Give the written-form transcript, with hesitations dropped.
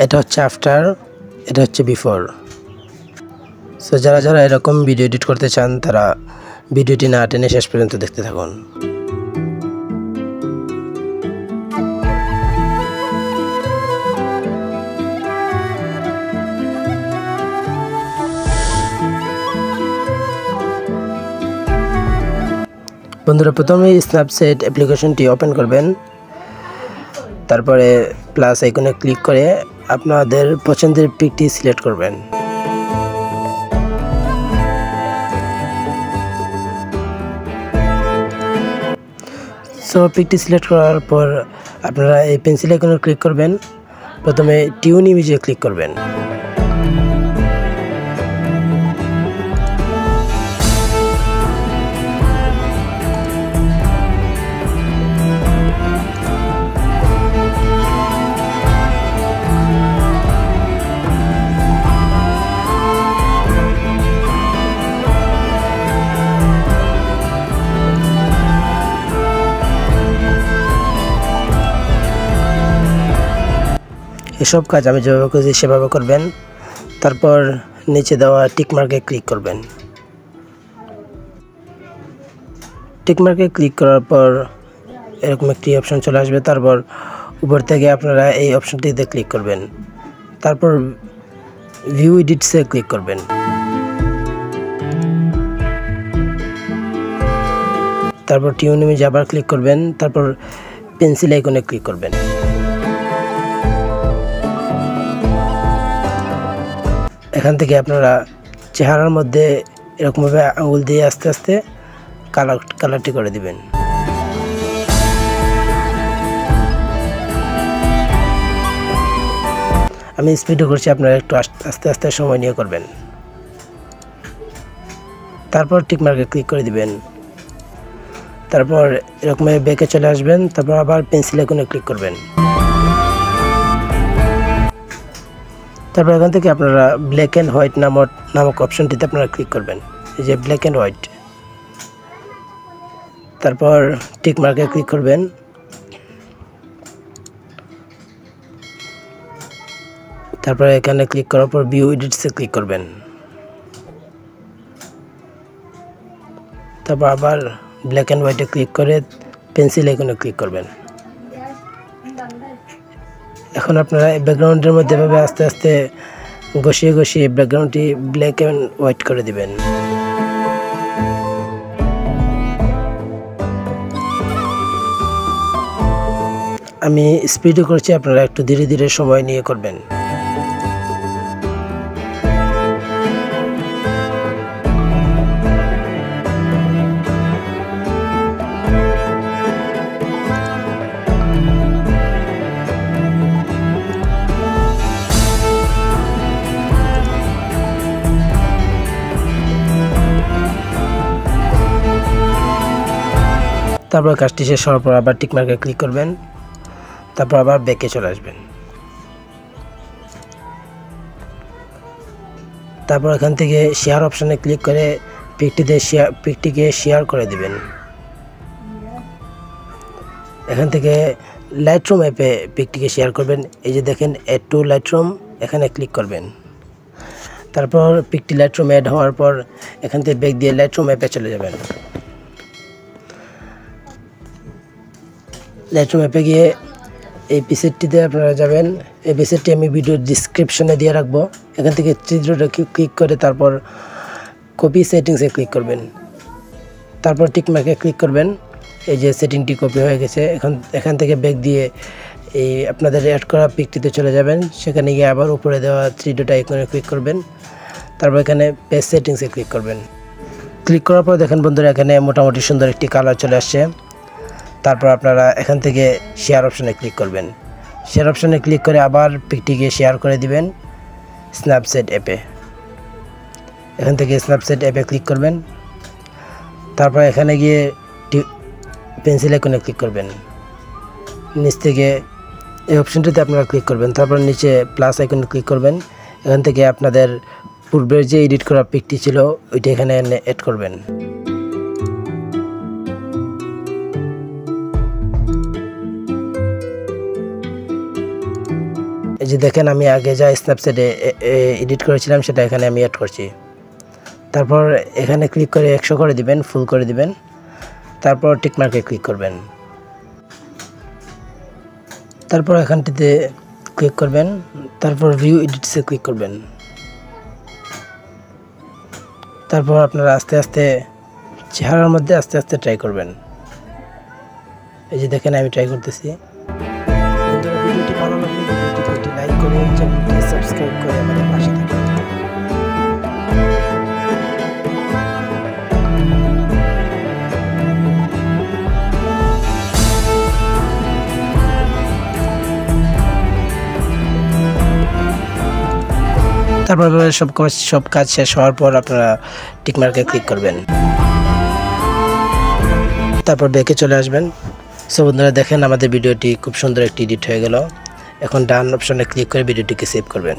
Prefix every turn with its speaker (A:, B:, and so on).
A: এটা হচ্ছে আফটার, এটা হচ্ছে বিফোর। সো যারা যারা এরকম ভিডিও এডিট করতে চান তারা ভিডিওটি না টেনে শেষ পর্যন্ত দেখতে থাকুন। বন্ধুরা, প্রথমে স্ন্যাপচ্যাট অ্যাপ্লিকেশনটি ওপেন করবেন, তারপরে প্লাস আইকনে ক্লিক করে আপনাদের পছন্দের পিকটি সিলেক্ট করবেন। সো পিকটি সিলেক্ট করার পর আপনারা এই পেন্সিল আইকনে ক্লিক করবেন, প্রথমে টিউন ইমেজে ক্লিক করবেন। এসব কাজ আমি যেভাবে করছি সেভাবে করবেন। তারপর নিচে দেওয়া টিকমার্কে ক্লিক করবেন। টিকমার্কে ক্লিক করার পর এরকম একটি অপশন চলে আসবে। তারপর উপর থেকে আপনারা এই অপশনটিতে ক্লিক করবেন, তারপর ভিউ এডিটসে ক্লিক করবেন। তারপর টিউন ইমেজে আবার ক্লিক করবেন, তারপর পেন্সিল আইকনে ক্লিক করবেন। এখান থেকে আপনারা চেহারার মধ্যে এরকমভাবে আঙুল দিয়ে আস্তে আস্তে কালারটি করে দিবেন। আমি স্পিডও করছি, আপনারা একটু আস্তে আস্তে সময় নিয়ে করবেন। তারপর টিকমার্কে ক্লিক করে দিবেন, তারপর এরকমভাবে ব্যাকে চলে আসবেন, তারপর আবার পেন্সিল আইকনে ক্লিক করবেন। তারপর এখান থেকে আপনারা ব্ল্যাক অ্যান্ড হোয়াইট নামক অপশনটিতে আপনারা ক্লিক করবেন, এই যে ব্ল্যাক অ্যান্ড হোয়াইট। তারপর টিক মার্কে ক্লিক করবেন, তারপর এখানে ক্লিক করার পর ভিউ এডিটসে ক্লিক করবেন। তারপর আবার ব্ল্যাক অ্যান্ড হোয়াইটে ক্লিক করে পেন্সিল আইকনে ক্লিক করবেন। এখন আপনারা ব্যাকগ্রাউন্ডের মধ্যে এভাবে আস্তে আস্তে ঘষিয়ে ঘষিয়ে ব্যাকগ্রাউন্ডটি ব্ল্যাক অ্যান্ড হোয়াইট করে দিবেন। আমি স্পিডও করছি, আপনারা একটু ধীরে ধীরে সময় নিয়ে করবেন। তারপর কাজটি শেষ হওয়ার পর আবার টিকমার্কে ক্লিক করবেন, তারপর আবার ব্যাকে চলে আসবেন। তারপর এখান থেকে শেয়ার অপশানে ক্লিক করে পিকটিকে শেয়ার করে দিবেন। এখান থেকে লাইটরুম অ্যাপে পিকটিকে শেয়ার করবেন। এই যে দেখেন অ্যাড টু লাইটরুম, এখানে ক্লিক করবেন। তারপর পিকটি লাইটরুম অ্যাড হওয়ার পর এখান থেকে ব্যাক দিয়ে লাইটরুম অ্যাপে চলে যাবেন। লাইটরুম অ্যাপে গিয়ে এই পিসেটটিতে আপনারা যাবেন। এই পিসেটটি আমি ভিডিও ডিসক্রিপশনে দিয়ে রাখবো। এখান থেকে চিত্রটা ক্লিক করে তারপর কপি সেটিংসে ক্লিক করবেন, তারপর টিকমার্কে ক্লিক করবেন। এই যে সেটিংটি কপি হয়ে গেছে। এখান থেকে ব্যাক দিয়ে এই আপনাদের অ্যাড করা পিকটিতে চলে যাবেন। সেখানে গিয়ে আবার উপরে দেওয়া থ্রি ডট আইকনে ক্লিক করবেন, তারপর এখানে পেজ সেটিংসে ক্লিক করবেন। ক্লিক করার পর দেখেন বন্ধুরা, এখানে মোটামুটি সুন্দর একটি কালার চলে আসছে। তারপর আপনারা এখান থেকে শেয়ার অপশানে ক্লিক করবেন। শেয়ার অপশানে ক্লিক করে আবার পিকটিকে শেয়ার করে দিবেন স্ন্যাপচ্যাট অ্যাপে। এখান থেকে স্ন্যাপচ্যাট অ্যাপে ক্লিক করবেন, তারপর এখানে গিয়ে পেন্সিল আইকনে ক্লিক করবেন। নিচ থেকে এই অপশানটিতে আপনারা ক্লিক করবেন, তারপর নিচে প্লাস আইকনে ক্লিক করবেন। এখান থেকে আপনাদের পূর্বের যে এডিট করা পিকটি ছিল ওইটা এখানে অ্যাড করবেন। এই যে দেখেন আমি আগে যা স্ন্যাপচ্যাটে এডিট করেছিলাম সেটা এখানে আমি অ্যাড করছি। তারপর এখানে ক্লিক করে 100 করে দিবেন, ফুল করে দিবেন। তারপর টিক মার্কে ক্লিক করবেন। তারপর এখানটিতে ক্লিক করবেন, তারপর ভিউ এডিটসে ক্লিক করবেন। তারপর আপনারা আস্তে আস্তে চেহারার মধ্যে আস্তে আস্তে ট্রাই করবেন। এই যে দেখেন আমি ট্রাই করতেছি। ভিডিওটি ভালো লাগলে ভিডিওটিতে একটি লাইক করে চ্যানেলটি সাবস্ক্রাইব করে আমাদের পাশে থাকুন। তারপর সব কাজ শেষ হওয়ার পর আপনারা টিক মার্কে ক্লিক করবেন। তারপর ব্যাকে চলে আসবেন। সো বন্ধুরা দেখেন আমাদের ভিডিওটি খুব সুন্দর একটি এডিট হয়ে গেল। এখন ডান অপশনে ক্লিক করে ভিডিওটিকে সেভ করবেন।